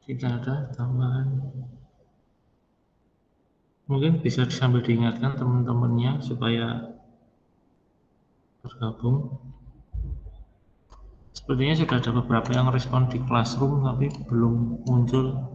Tidak ada tambahan. Mungkin bisa sambil diingatkan teman-temannya supaya bergabung. Sepertinya sudah ada beberapa yang respon di Classroom tapi belum muncul.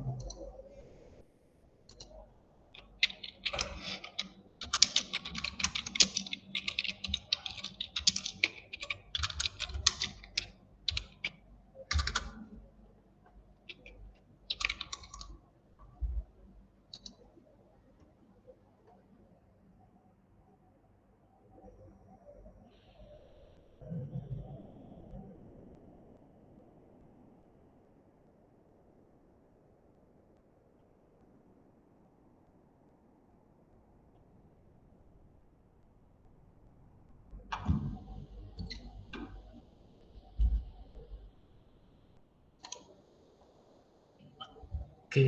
Oke.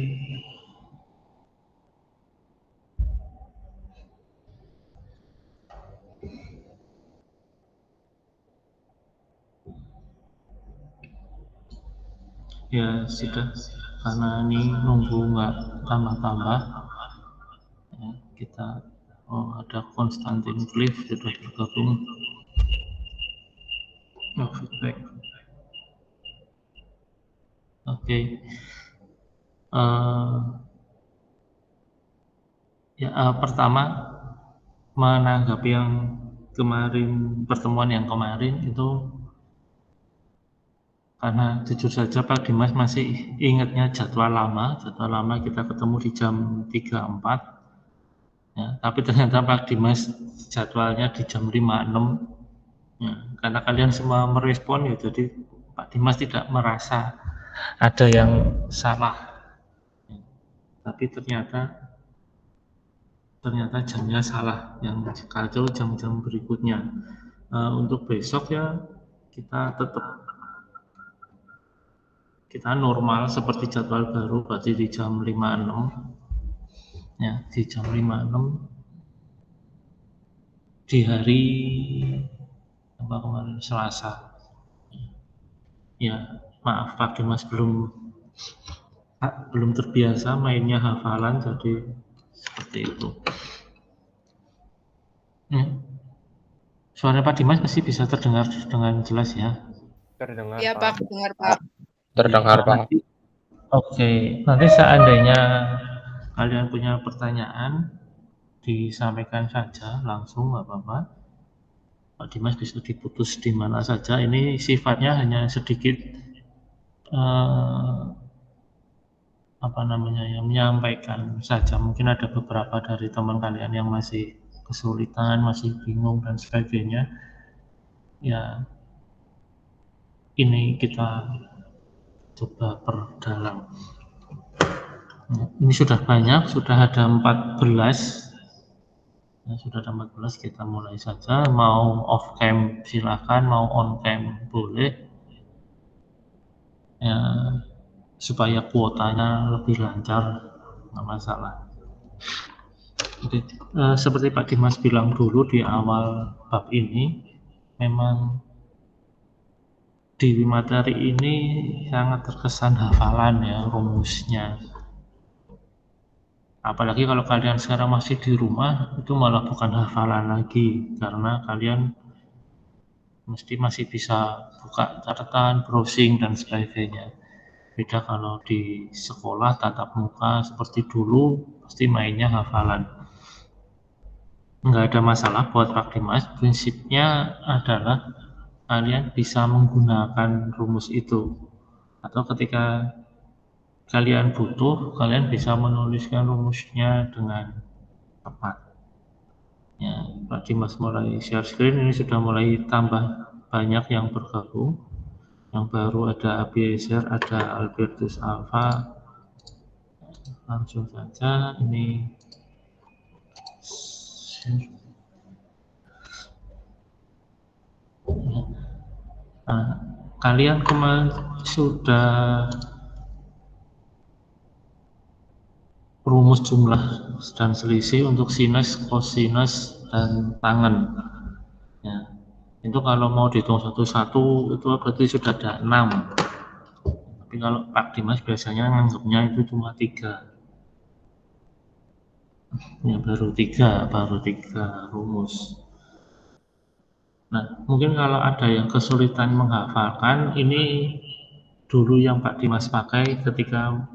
Ya sudah, karena ini nunggu nggak tambah-tambah, ya, kita ada Konstantin Cliff sudah bergabung. No feedback. Oke. Pertama menanggapi yang kemarin, pertemuan yang kemarin itu, karena jujur saja Pak Dimas masih ingatnya jadwal lama kita ketemu di jam 3.4, ya, tapi ternyata Pak Dimas jadwalnya di jam 5.06, ya, karena kalian semua merespon ya, jadi Pak Dimas tidak merasa ada yang salah, ya, tapi ternyata jamnya salah, yang kacau jam-jam berikutnya. Untuk besok ya kita normal seperti jadwal baru, berarti di jam 5.06, ya, di jam 5.06 di hari apa kemarin, Selasa. Ya, maaf Pak Dimas belum terbiasa mainnya hafalan, jadi seperti itu. Ya. Suara Pak Dimas masih bisa terdengar dengan jelas ya? Terdengar, Iya Pak. Pak, dengar Pak. Terdengar, Ya, Pak. Oke, nanti seandainya kalian punya pertanyaan, disampaikan saja langsung, nggak apa-apa. Pak Dimas bisa diputus di mana saja. Ini sifatnya hanya sedikit yang menyampaikan saja. Mungkin ada beberapa dari teman kalian yang masih kesulitan, masih bingung dan sebagainya. Ya, ini kita coba perdalam. Ini sudah banyak, sudah ada 14. Ya, sudah ada 14, kita mulai saja. Mau off cam silakan, mau on cam boleh. Ya, supaya kuotanya lebih lancar, nggak masalah. Oke, seperti Pak Dimas bilang dulu di awal bab ini, memang di materi ini sangat terkesan hafalan ya, rumusnya. Apalagi kalau kalian sekarang masih di rumah, itu malah bukan hafalan lagi, karena kalian mesti masih bisa buka catatan, browsing, dan sebagainya. Beda kalau di sekolah tatap muka seperti dulu, pasti mainnya hafalan. Nggak ada masalah buat Pak Dimas, prinsipnya adalah kalian bisa menggunakan rumus itu, atau ketika kalian butuh, kalian bisa menuliskan rumusnya dengan tepat. Ya, Pak Dimas mulai share screen, ini sudah mulai tambah banyak yang bergabung. Yang baru ada Abiezer, ada Albertus Alfa. Langsung saja ini share. Nah, kalian kemarin sudah rumus jumlah dan selisih untuk sinus, kosinus, dan tangen. Ya. Itu kalau mau dihitung satu-satu itu berarti sudah ada 6. Tapi kalau Pak Dimas biasanya nganggapnya itu cuma 3. Ya baru tiga rumus. Nah, mungkin kalau ada yang kesulitan menghafalkan, ini dulu yang Pak Dimas pakai ketika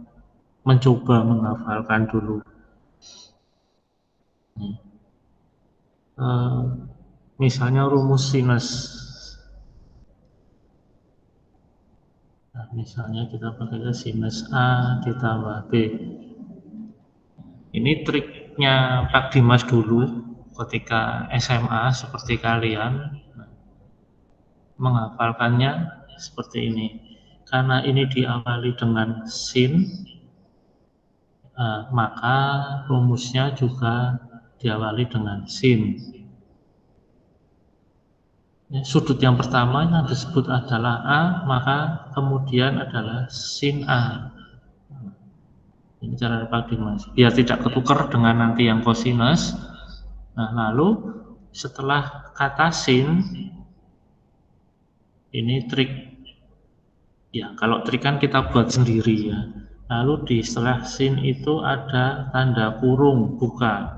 mencoba menghafalkan dulu. Misalnya rumus sinus. Nah, misalnya kita pakai sinus A ditambah B. Ini triknya Pak Dimas dulu ketika SMA seperti kalian. Menghafalkannya seperti ini. Karena ini diawali dengan sin, maka rumusnya juga diawali dengan sin. Ya, sudut yang pertama yang disebut adalah A, maka kemudian adalah sin A. Ini cara Pak Dimas, biar tidak ketukar dengan nanti yang kosinus. Nah, lalu setelah kata sin, ini trik. Ya, kalau trik kan kita buat sendiri ya. Lalu di setelah sin itu ada tanda kurung buka.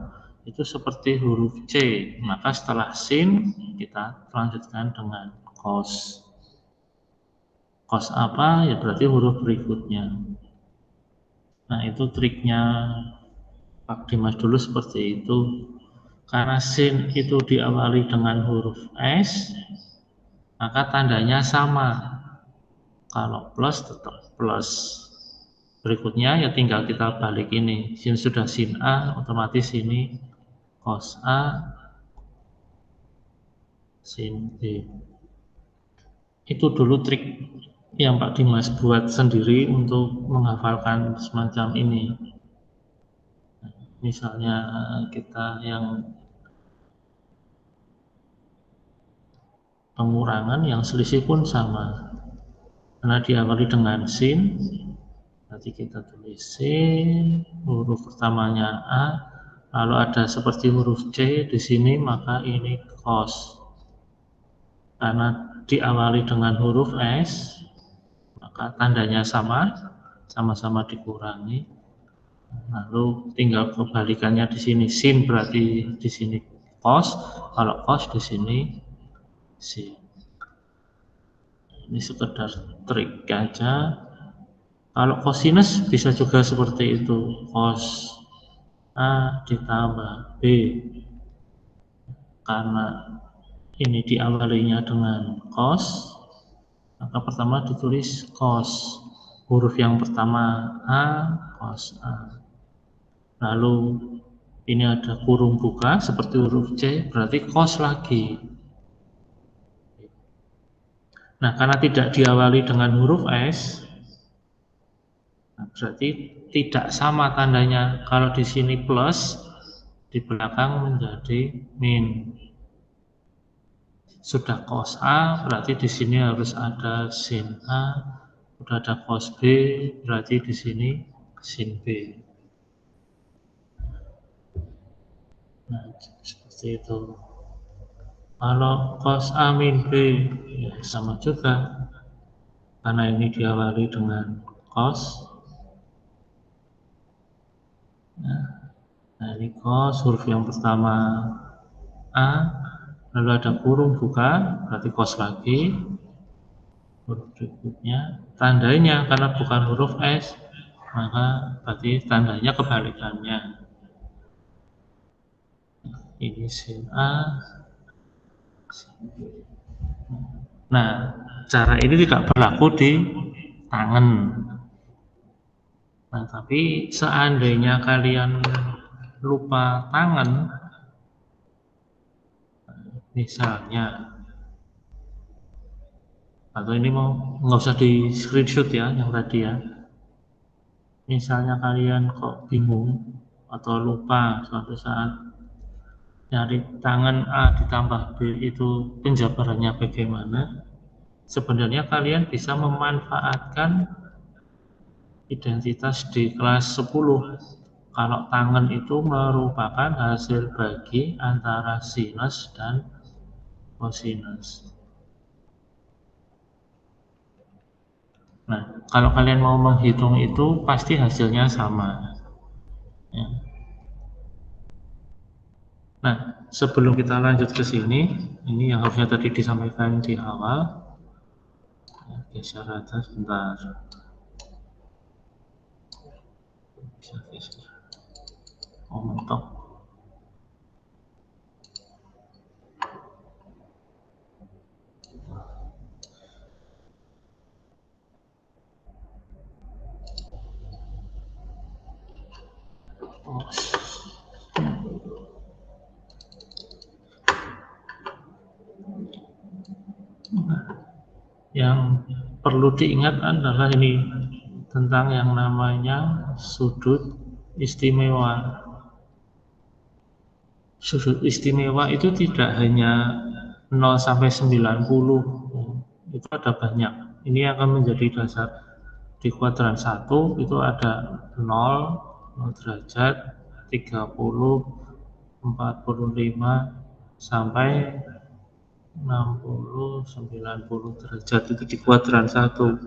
Itu seperti huruf C. Maka setelah sin kita lanjutkan dengan cos. Cos apa? Ya berarti huruf berikutnya. Nah, itu triknya Pak Dimas dulu seperti itu. Karena sin itu diawali dengan huruf S, maka tandanya sama. Kalau plus tetap plus. Berikutnya ya tinggal kita balik ini. Sin sudah sin A, otomatis ini cos A, sin B. Itu dulu trik yang Pak Dimas buat sendiri untuk menghafalkan semacam ini. Misalnya kita yang pengurangan yang selisih pun sama. Karena diawali dengan sin, nanti kita tulis sin, huruf pertamanya A, lalu ada seperti huruf C di sini, maka ini cos. Karena diawali dengan huruf S, maka tandanya sama-sama dikurangi. Lalu tinggal kebalikannya di sini sin berarti di sini cos, kalau cos di sini sin. Ini sekedar trik aja. Kalau kosinus bisa juga seperti itu, cos A ditambah B. Karena ini diawalinya dengan cos, maka pertama ditulis cos. Huruf yang pertama A, cos A. Lalu ini ada kurung buka seperti huruf C, berarti cos lagi. Nah, karena tidak diawali dengan huruf S, berarti tidak sama tandanya. Kalau di sini plus, di belakang menjadi min. Sudah cos A, berarti di sini harus ada sin A. Sudah ada cos B, berarti di sini sin B. Nah, seperti itu. Kalau cos A min B, ya sama juga. Karena ini diawali dengan cos. Nah, ini cos, huruf yang pertama A, lalu ada kurung buka, berarti cos lagi. Huruf berikutnya, tandanya karena bukan huruf S, maka berarti tandanya kebalikannya. Ini sin A, sin B. Nah, cara ini tidak berlaku di tangan. Nah, tapi seandainya kalian lupa tangan, misalnya, atau ini mau nggak usah di screenshot ya yang tadi ya. Misalnya kalian kok bingung atau lupa suatu saat nyari tangan A ditambah B itu penjabarannya bagaimana, sebenarnya kalian bisa memanfaatkan identitas di kelas 10. Kalau tangan itu merupakan hasil bagi antara sinus dan kosinus. Nah, kalau kalian mau menghitung itu pasti hasilnya sama. Ya. Nah, sebelum kita lanjut ke sini, ini yang harusnya tadi disampaikan di awal. Ya, geser atas sebentar. Bisa geser. Oh, mentok. Yang perlu diingat adalah ini tentang yang namanya sudut istimewa. Sudut istimewa itu tidak hanya 0 sampai 90, itu ada banyak. Ini akan menjadi dasar. Di kuadran 1 itu ada 0, 0 derajat, 30, 45, sampai 60, 90 derajat. Itu di kuadran 1.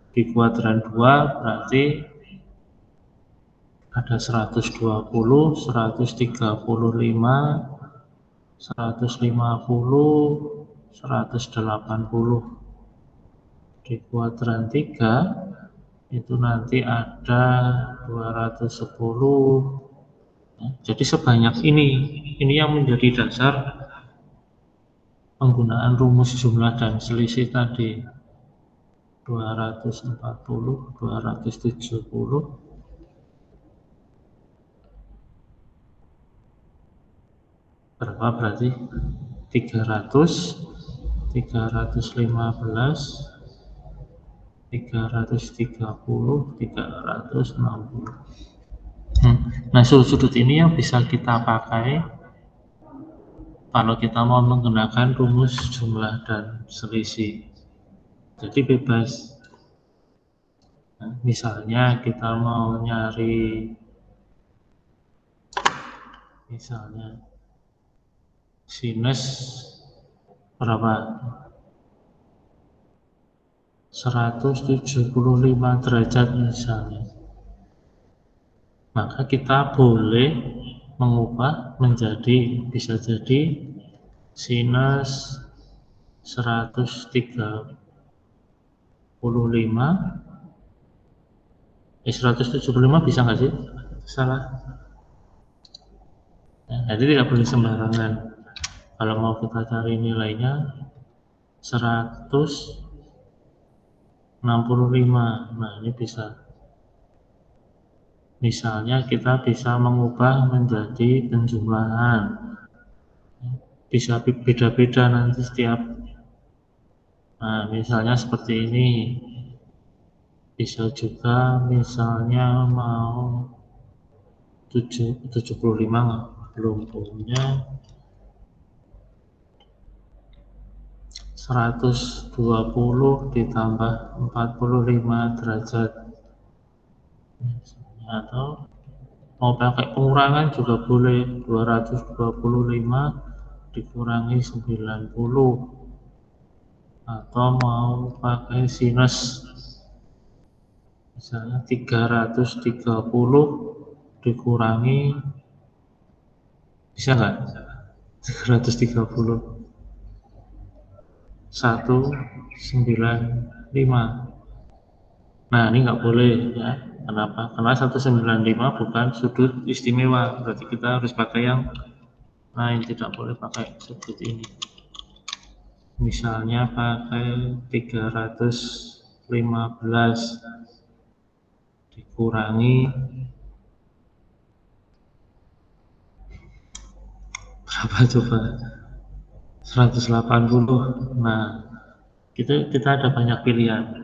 Di kuadran 2 berarti ada 120, 135, 150, 180. Di kuadran 3 itu nanti ada 210. Jadi sebanyak ini yang menjadi dasar penggunaan rumus jumlah dan selisih tadi. 240, 270, berapa berarti? 300, 315, 330, 360. Nah, sudut ini yang bisa kita pakai kalau kita mau menggunakan rumus jumlah dan selisih. Jadi bebas. Nah, misalnya kita mau nyari, misalnya sinus berapa? 175 derajat misalnya. Maka kita boleh mengubah menjadi, bisa jadi sinus 135, 175 bisa nggak sih? Salah. Nah, jadi tidak boleh sembarangan. Kalau mau kita cari nilainya 165, nah ini bisa. Misalnya kita bisa mengubah menjadi penjumlahan. Bisa beda-beda nanti setiap. Nah, misalnya seperti ini. Bisa juga misalnya mau 75 belum punya, 120 ditambah 45 derajat, atau mau pakai pengurangan juga boleh. 225 dikurangi 90, atau mau pakai sinus misalnya 330 dikurangi, bisa nggak? 330, 195. Nah, ini nggak boleh ya. Kenapa? Karena 195 bukan sudut istimewa. Berarti kita harus pakai yang lain, tidak boleh pakai sudut ini. Misalnya pakai 315 dikurangi berapa coba? 180. Nah, kita ada banyak pilihan.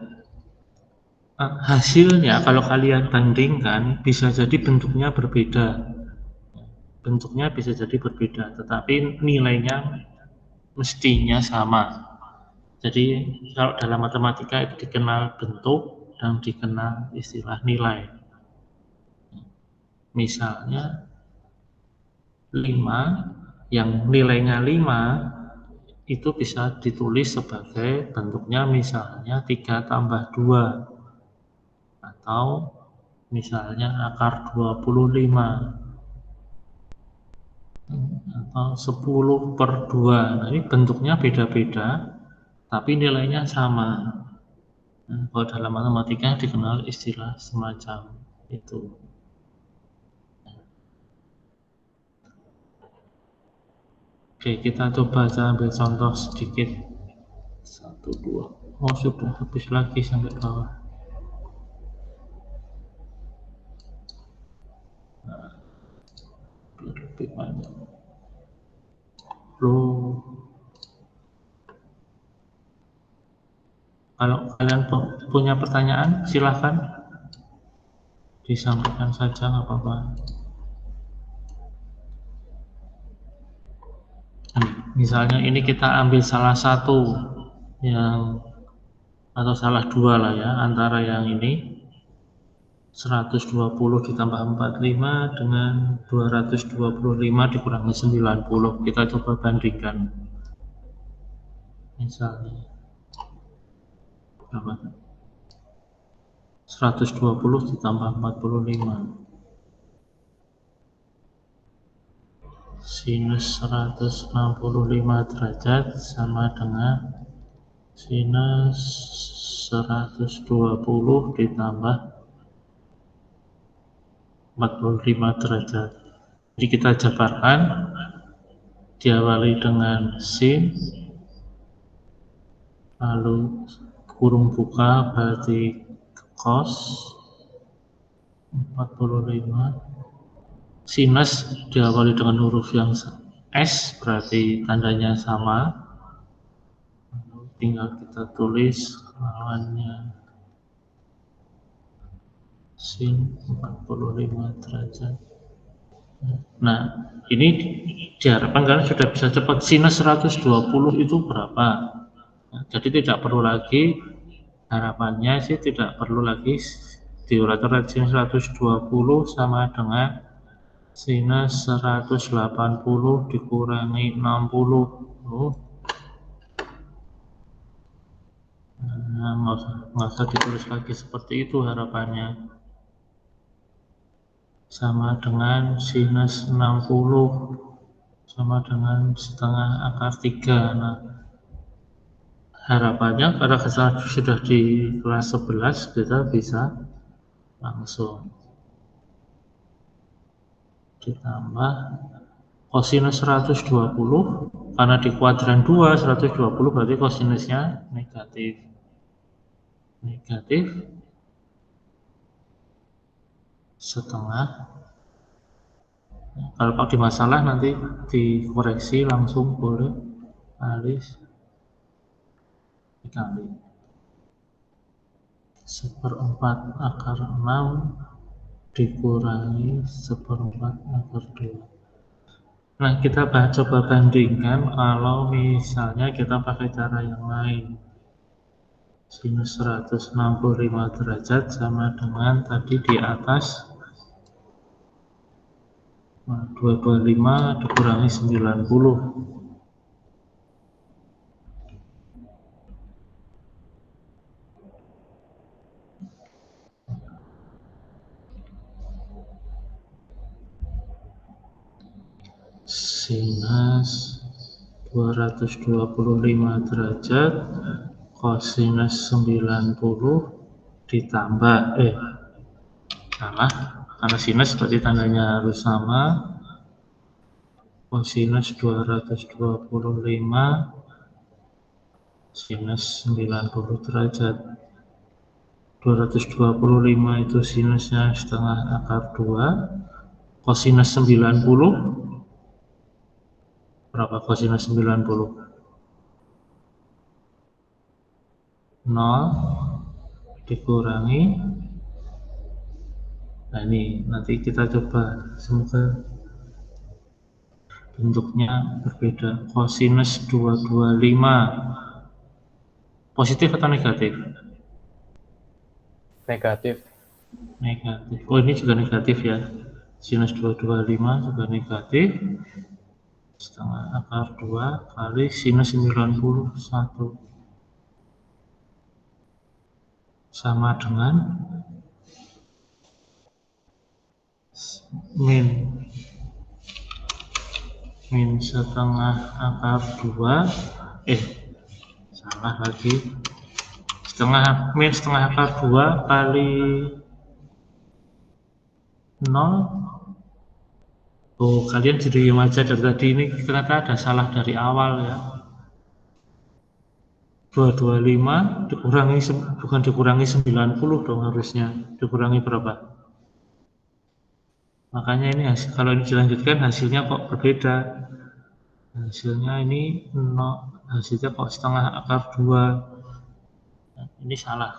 Hasilnya kalau kalian bandingkan bisa jadi bentuknya berbeda. Bentuknya bisa jadi berbeda, tetapi nilainya mestinya sama. Jadi kalau dalam matematika itu dikenal bentuk dan dikenal istilah nilai. Misalnya 5 yang nilainya 5 itu bisa ditulis sebagai bentuknya misalnya 3 tambah 2 atau misalnya akar 25 atau 10 per 2. Nah, ini bentuknya beda-beda tapi nilainya sama. Nah, kalau dalam matematika dikenal istilah semacam itu. Oke, kita coba ambil contoh sedikit. 1, 2. Oh, sudah habis lagi sampai bawah. Nah, biar lebih panjang. Loh, kalau kalian punya pertanyaan, silahkan disampaikan saja, nggak apa-apa. Misalnya ini kita ambil salah satu yang atau salah dua lah ya, antara yang ini 120 ditambah 45 dengan 225 dikurangi 90. Kita coba bandingkan. Misalnya berapa? 120 ditambah 45. Sinus 165 derajat sama dengan sinus 120 ditambah 45 derajat. Jadi kita jabarkan, diawali dengan sin, lalu kurung buka berarti cos 45, sinus diawali dengan huruf yang S berarti tandanya sama, lalu tinggal kita tulis lawannya sin 45 derajat. Nah, ini diharapkan kalian sudah bisa cepat. Sinus 120 itu berapa? Nah, jadi tidak perlu lagi, harapannya sih tidak perlu lagi diurator sinus 120 sama dengan sinus 180 dikurangi 60. Nah, nggak usah ditulis lagi seperti itu harapannya. Sama dengan sinus 60 sama dengan setengah akar 3. Nah, harapannya pada saat sudah di kelas 11 kita bisa langsung ditambah kosinus 120 karena di kuadran 2 120 berarti kosinusnya negatif setengah. Kalau pakai masalah nanti dikoreksi langsung boleh, alis dikali 1/4 akar 6 dikurangi 1/4 akar 2. Nah, kita coba bandingkan kalau misalnya kita pakai cara yang lain. Sinus 165 derajat sama dengan tadi di atas 225 dikurangi 90. Sinus 225 derajat kosinus 90 ditambah salah, karena sinus berarti tandanya harus sama, kosinus 225 sinus 90 derajat. 225 itu sinusnya setengah akar 2, kosinus 90 berapa kosinus 90? 0 dikurangi, nah ini nanti kita coba, semoga bentuknya berbeda. Kosinus 225 positif atau negatif? Negatif. Oh, ini juga negatif ya. Sinus 225 juga negatif. setengah akar 2 kali sinus 91 sama dengan min setengah akar 2 salah lagi, min setengah akar 2 kali 0. Oh, kalian jadi aja dari tadi, ini ternyata ada salah dari awal ya. 225 dikurangi, bukan dikurangi 90 dong harusnya, dikurangi berapa? Makanya ini kalau ini dilanjutkan hasilnya kok berbeda. Hasilnya ini 0, hasilnya kok setengah akar 2. Nah, ini salah.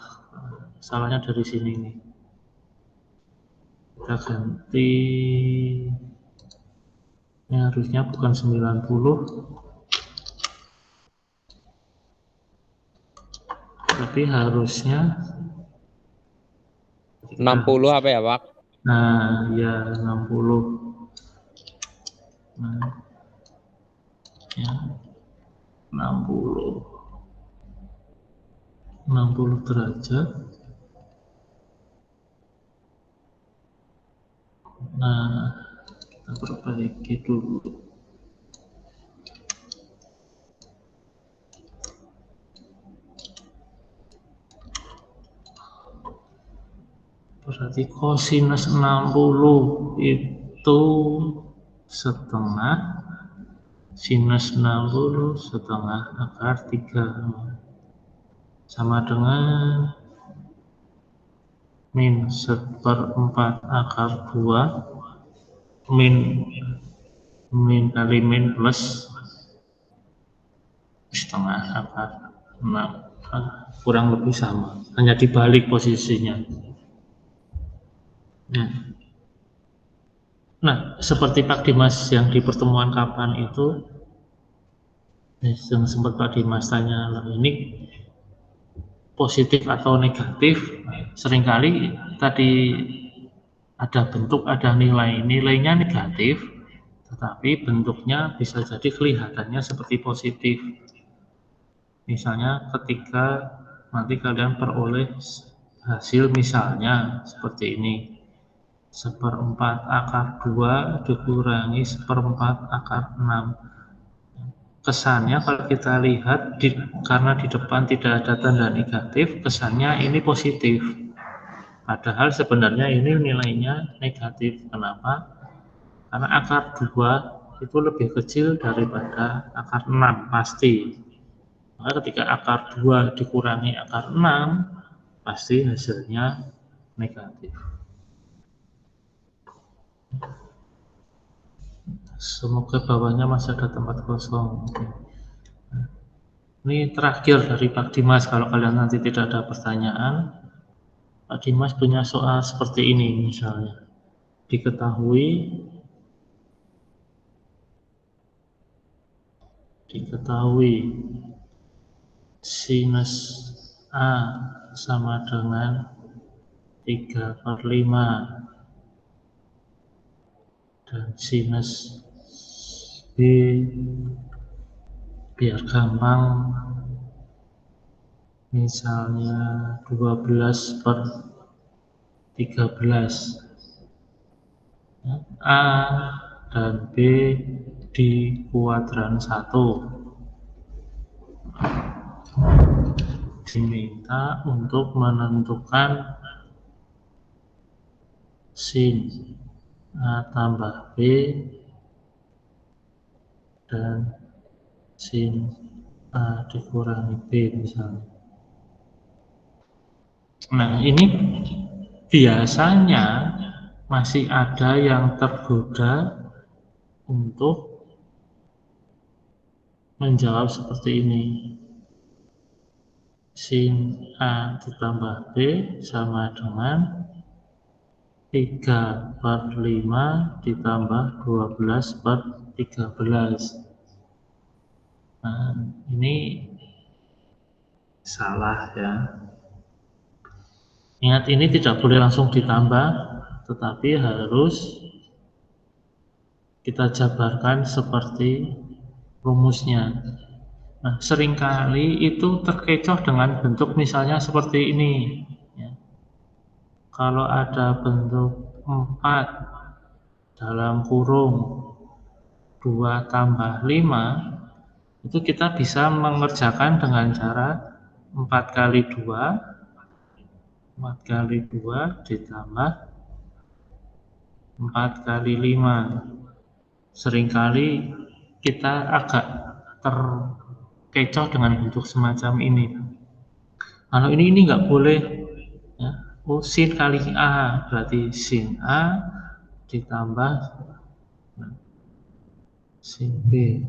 Salahnya dari sini nih. Kita ganti. Ini harusnya bukan 90. Tapi harusnya 60 apa ya, Pak? Nah, ya 60. Nah, ya 60 derajat. Nah, kita perbaiki dulu. Berarti kosinus 60 itu setengah sinus 60 setengah akar 3 sama dengan min 1/4 akar 2 min kali min plus setengah akar 6, kurang lebih sama, hanya dibalik posisinya. Nah, seperti Pak Dimas yang di pertemuan kapan itu, yang sempat Pak Dimas tanya, ini positif atau negatif, seringkali tadi ada bentuk, ada nilainya negatif, tetapi bentuknya bisa jadi kelihatannya seperti positif. Misalnya ketika nanti kalian peroleh hasil misalnya seperti ini, 1/4 akar 2 dikurangi 1/4 akar 6. Kesannya kalau kita lihat, karena di depan tidak ada tanda negatif, kesannya ini positif. Padahal sebenarnya ini nilainya negatif. Kenapa? Karena akar 2 itu lebih kecil daripada akar 6, pasti. Maka ketika akar 2 dikurangi akar 6, pasti hasilnya negatif. Semoga bawahnya masih ada tempat kosong. Ini terakhir dari Pak Dimas, kalau kalian nanti tidak ada pertanyaan. Pak Dimas punya soal seperti ini misalnya. Diketahui sinus A sama dengan 3/5 dan sinus B, biar gampang, misalnya 12/13. A dan B di kuadran 1. Diminta untuk menentukan sin A tambah B dan sin A dikurangi B misalnya. Nah, ini biasanya masih ada yang tergoda untuk menjawab seperti ini. Sin A ditambah B sama dengan 3/5 ditambah 12/13. Nah, ini salah ya. Ingat, ini tidak boleh langsung ditambah, tetapi harus kita jabarkan seperti rumusnya. Nah, seringkali itu terkecoh dengan bentuk misalnya seperti ini. Ya. Kalau ada bentuk 4 dalam kurung 2 tambah 5, itu kita bisa mengerjakan dengan cara 4 kali 2, 4 kali 2 ditambah 4 kali 5. Seringkali kita agak terkecoh dengan bentuk semacam ini. Kalau ini nggak boleh, ya. Oh, sin kali A, berarti sin A ditambah sin B.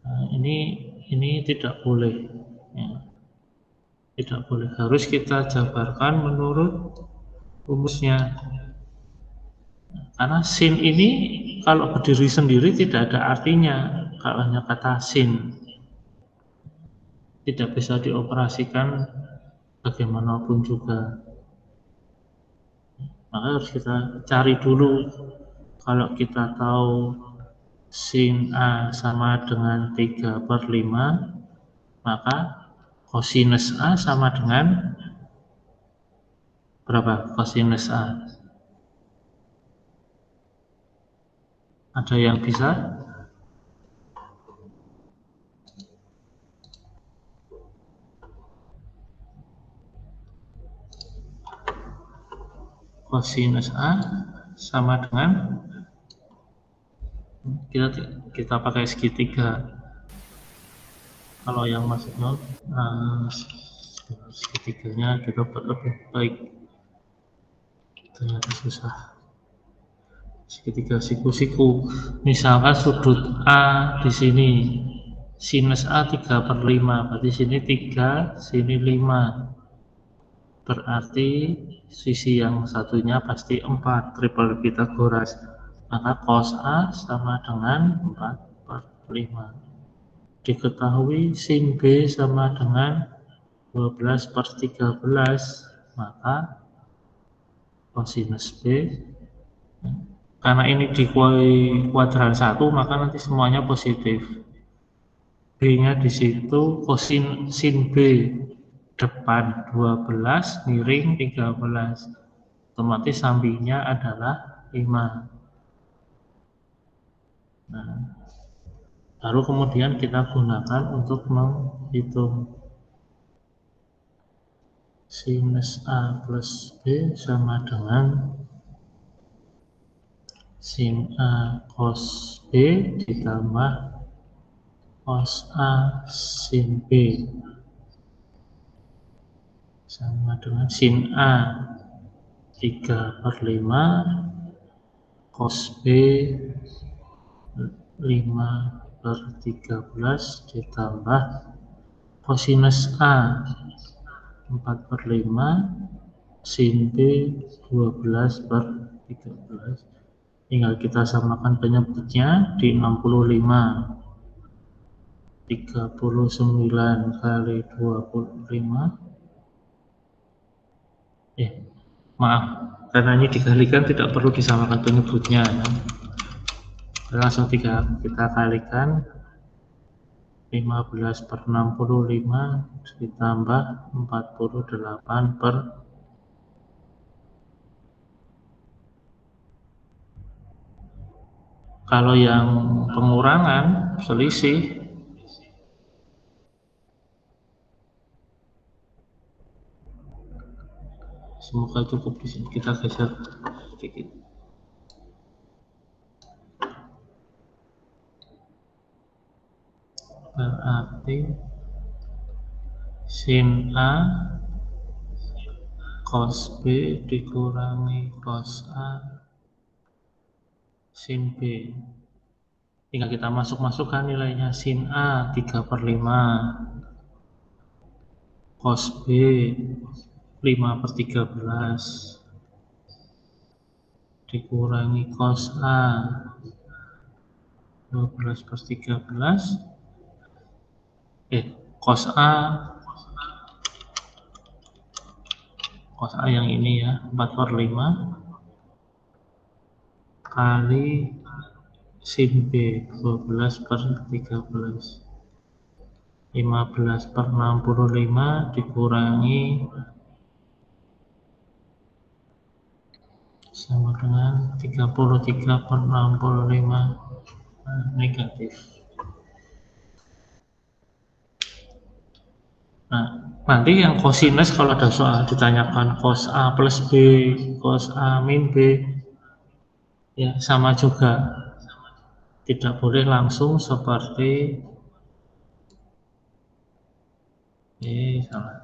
Nah, ini tidak boleh, ya. Tidak boleh, harus kita jabarkan menurut rumusnya. Karena sin ini kalau berdiri sendiri tidak ada artinya, kalau hanya kata sin. Tidak bisa dioperasikan bagaimanapun juga. Maka harus kita cari dulu. Kalau kita tahu sin A sama dengan 3/5, maka kosinus A sama dengan berapa kosinus A? Ada yang bisa? Kosinus A sama dengan, kita pakai segitiga. Kalau yang maksudnya segitiganya kita buat lebih baik. Ternyata susah. Segitiga siku-siku. Misalkan sudut A di sini, sinus A 3/5, berarti sini 3, sini 5. Berarti sisi yang satunya pasti 4, triple Pythagoras. Maka cos A sama dengan 4/5. Diketahui sin B sama dengan 12/13, maka kosinus B, karena ini di kuadran 1, maka nanti semuanya positif. B-nya di situ kosin sin B depan 12 miring 13, otomatis sampingnya adalah 5. Nah, baru kemudian kita gunakan untuk menghitung sinus A plus B sama dengan sin A cos B ditambah cos A sin B sama dengan sin A 3/5 cos B 5/13 ditambah kosinus A 4/5 sin B 12/13. Tinggal kita samakan penyebutnya di 65. 39 kali 25. Maaf, karena ini dikalikan tidak perlu disamakan penyebutnya, ya. Langsung kita kalikan 15/65 ditambah 48 kalau yang pengurangan selisih semoga cukup di sini, kita geser sedikit. Berarti sin A cos B dikurangi cos A sin B. Tinggal kita masukkan nilainya. Sin A 3/5 cos B 5/13 dikurangi cos A 12/13, cos A yang ini ya 4/5 kali sin B 12/13. 15/65 dikurangi sama dengan 33/65 negatif. Nah, nanti yang cosinus kalau ada soal ditanyakan cos A plus B, cos A min B, ya sama juga. Tidak boleh langsung seperti salah.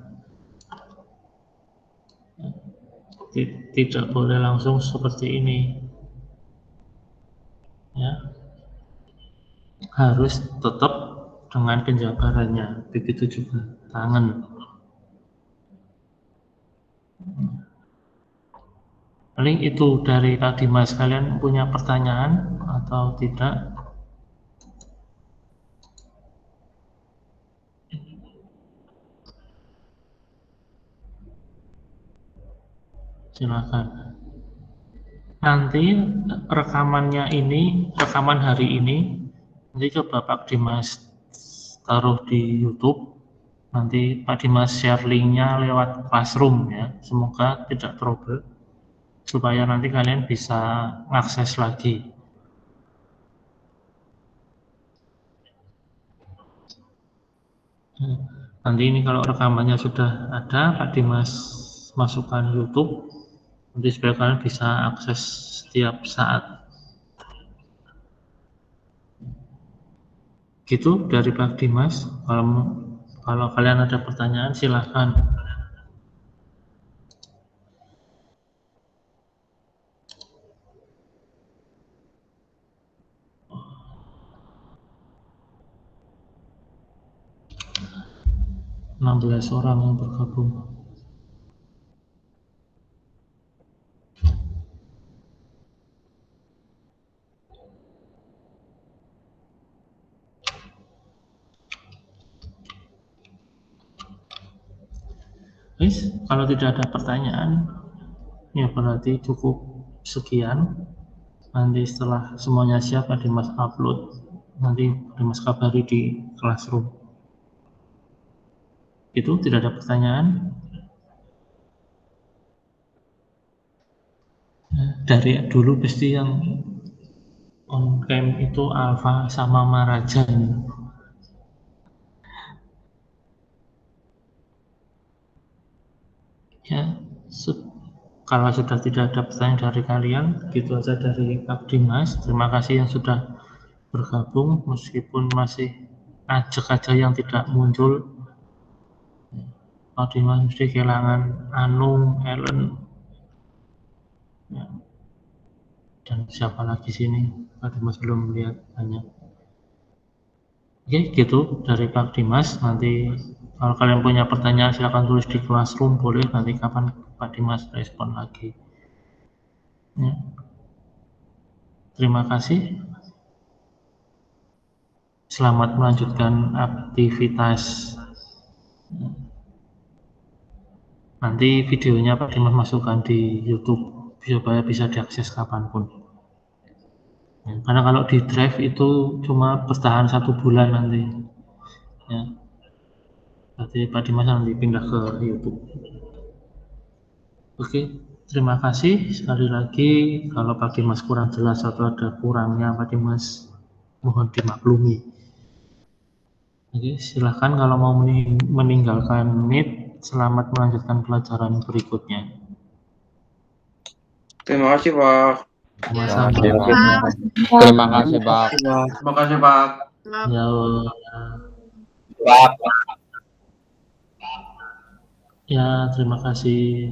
Tidak boleh langsung seperti ini. Ya. Harus tetap dengan penjabarannya. Begitu juga tangan. Paling itu dari tadi Mas, kalian punya pertanyaan atau tidak? Silakan. Nanti rekaman hari ini, nanti coba Pak Dimas taruh di YouTube. Nanti Pak Dimas share linknya lewat Classroom ya. Semoga tidak trouble, supaya nanti kalian bisa mengakses lagi. Nanti ini kalau rekamannya sudah ada, Pak Dimas masukkan YouTube, nanti supaya kalian bisa akses setiap saat. Gitu dari Pak Dimas. Kalau kalian ada pertanyaan silahkan. Enam 16 orang yang bergabung. Kalau tidak ada pertanyaan, ya berarti cukup sekian. Nanti setelah semuanya siap, Pak Dimas upload. Nanti Pak Dimas kabari di Classroom. Itu tidak ada pertanyaan. Dari dulu pasti yang on cam itu Alfa sama Marajan. Ya, kalau sudah tidak ada pertanyaan dari kalian, gitu aja dari Pak Dimas. Terima kasih yang sudah bergabung, meskipun masih ajak aja yang tidak muncul. Pak Dimas mesti kehilangan Anung, Ellen, ya. Dan siapa lagi sini? Pak Dimas belum lihat banyak. Oke, gitu dari Pak Dimas. Nanti kalau kalian punya pertanyaan silahkan tulis di Classroom, boleh nanti kapan Pak Dimas respon lagi. Ya. Terima kasih. Selamat melanjutkan aktivitas. Nanti videonya Pak Dimas masukkan di YouTube supaya bisa diakses kapanpun. Ya, karena kalau di Drive itu cuma bertahan 1 bulan nanti. Ya. Berarti Pak Dimas nanti pindah ke YouTube. Oke, terima kasih sekali lagi. Kalau Pak Dimas kurang jelas atau ada kurangnya, Pak Dimas mohon dimaklumi. Oke, silahkan kalau mau meninggalkan Meet. Selamat melanjutkan pelajaran berikutnya. Terima kasih, Pak. Sama-sama. Terima kasih, Pak. Terima kasih, Pak. Ya, Pak. ya, terima kasih.